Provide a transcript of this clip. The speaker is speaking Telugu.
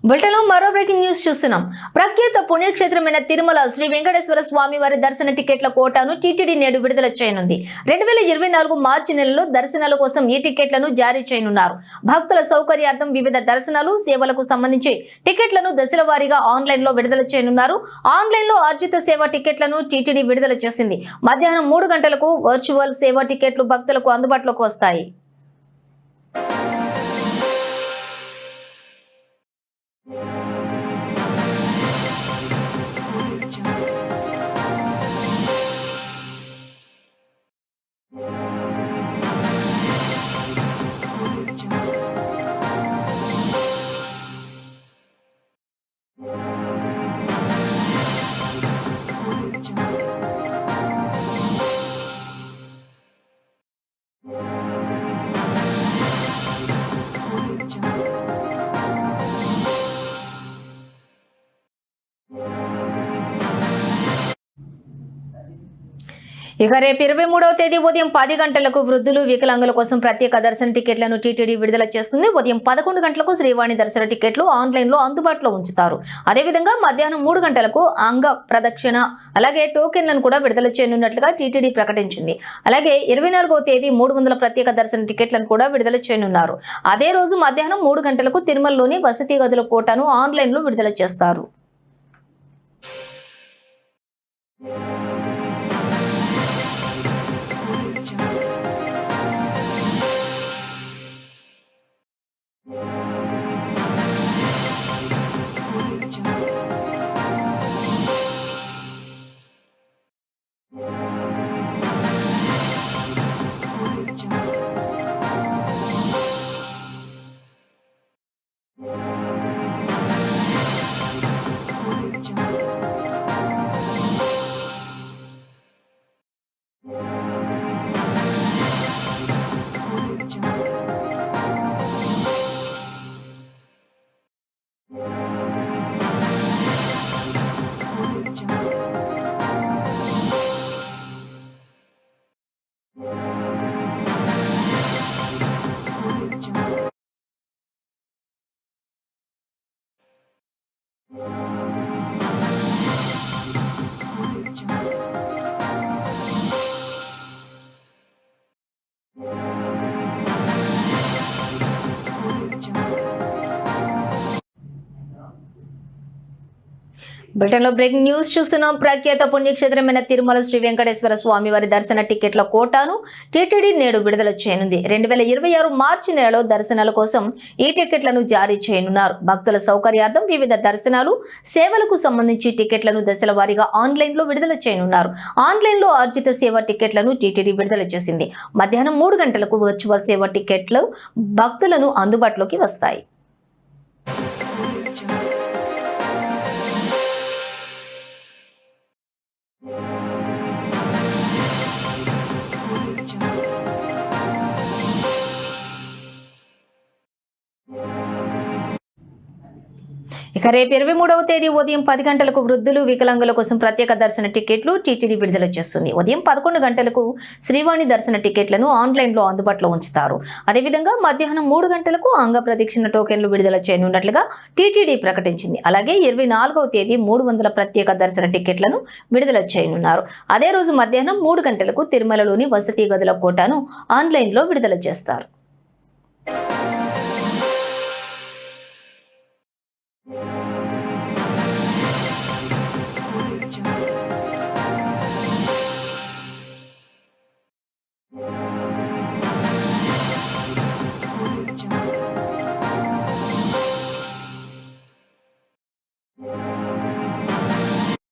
బులెటిన్లో మరో బ్రేకింగ్ న్యూస్ చూస్తున్నాం. ప్రఖ్యాత పుణ్యక్షేత్రమైన తిరుమల శ్రీ వెంకటేశ్వర స్వామి వారి దర్శన టికెట్ల కోటాను టీటీడీ నేడు విడుదల చేయనుంది. 2024 మార్చి నెలలో దర్శనాల కోసం ఈ టికెట్లను జారీ చేయనున్నారు. భక్తుల సౌకర్యార్థం వివిధ దర్శనాలు, సేవలకు సంబంధించి టికెట్లను దశల వారీగా ఆన్లైన్ లో విడుదల చేయనున్నారు. ఆన్లైన్ లో ఆర్జిత సేవ టికెట్లను టీటీడీ విడుదల చేసింది. మధ్యాహ్నం 3 గంటలకు వర్చువల్ సేవ టికెట్లు భక్తులకు అందుబాటులోకి వస్తాయి. ఇక రేపు 23వ తేదీ ఉదయం 10 గంటలకు వృద్ధులు, వికలాంగుల కోసం ప్రత్యేక దర్శన టికెట్లను టీటీడీ విడుదల చేస్తుంది. ఉదయం 11 గంటలకు శ్రీవాణి దర్శన టికెట్లు ఆన్లైన్ లో అందుబాటులో ఉంచుతారు. అదేవిధంగా మధ్యాహ్నం 3 గంటలకు అంగ ప్రదక్షిణ అలాగే టోకెన్లను కూడా విడుదల చేయనున్నట్లుగా టీటీడీ ప్రకటించింది. అలాగే 24వ తేదీ 300 ప్రత్యేక దర్శన టికెట్లను కూడా విడుదల చేయనున్నారు. అదే రోజు మధ్యాహ్నం 3 గంటలకు తిరుమలలోని వసతి గదుల కోటాను ఆన్లైన్ లో విడుదల చేస్తారు. బ్రిటన్లో బ్రేకింగ్ న్యూస్ చూస్తున్నాం. ప్రఖ్యాత పుణ్యక్షేత్రమైన తిరుమల శ్రీ వెంకటేశ్వర స్వామి వారి దర్శన టికెట్ల కోటాను టీటీడీ నేడు విడుదల చేయనుంది. 2026 మార్చి నెలలో దర్శనాల కోసం ఈ టికెట్లను జారీ చేయనున్నారు. భక్తుల సౌకర్యార్థం వివిధ దర్శనాలు, సేవలకు సంబంధించి టికెట్లను దశల వారీగా ఆన్లైన్ లో విడుదల చేయనున్నారు. ఆన్లైన్ లో ఆర్జిత సేవ టికెట్లను టీటీడీ విడుదల చేసింది. మధ్యాహ్నం 3 గంటలకు వర్చువల్ సేవ టికెట్లు భక్తులను అందుబాటులోకి వస్తాయి. ఇక రేపు 23వ తేదీ ఉదయం 10 గంటలకు వృద్ధులు, వికలాంగుల కోసం ప్రత్యేక దర్శన టికెట్లు టీటీడీ విడుదల చేస్తుంది. ఉదయం 11 గంటలకు శ్రీవాణి దర్శన టికెట్లను ఆన్లైన్ లో అందుబాటులో ఉంచుతారు. అదేవిధంగా మధ్యాహ్నం 3 గంటలకు అంగ ప్రదక్షిణ టోకెన్లు విడుదల చేయనున్నట్లుగా టీటీడీ ప్రకటించింది. అలాగే 24వ తేదీ 300 ప్రత్యేక దర్శన టికెట్లను విడుదల చేయనున్నారు. అదే రోజు మధ్యాహ్నం 3 గంటలకు తిరుమలలోని వసతి గదుల కోటాను ఆన్లైన్ లో విడుదల చేస్తారు.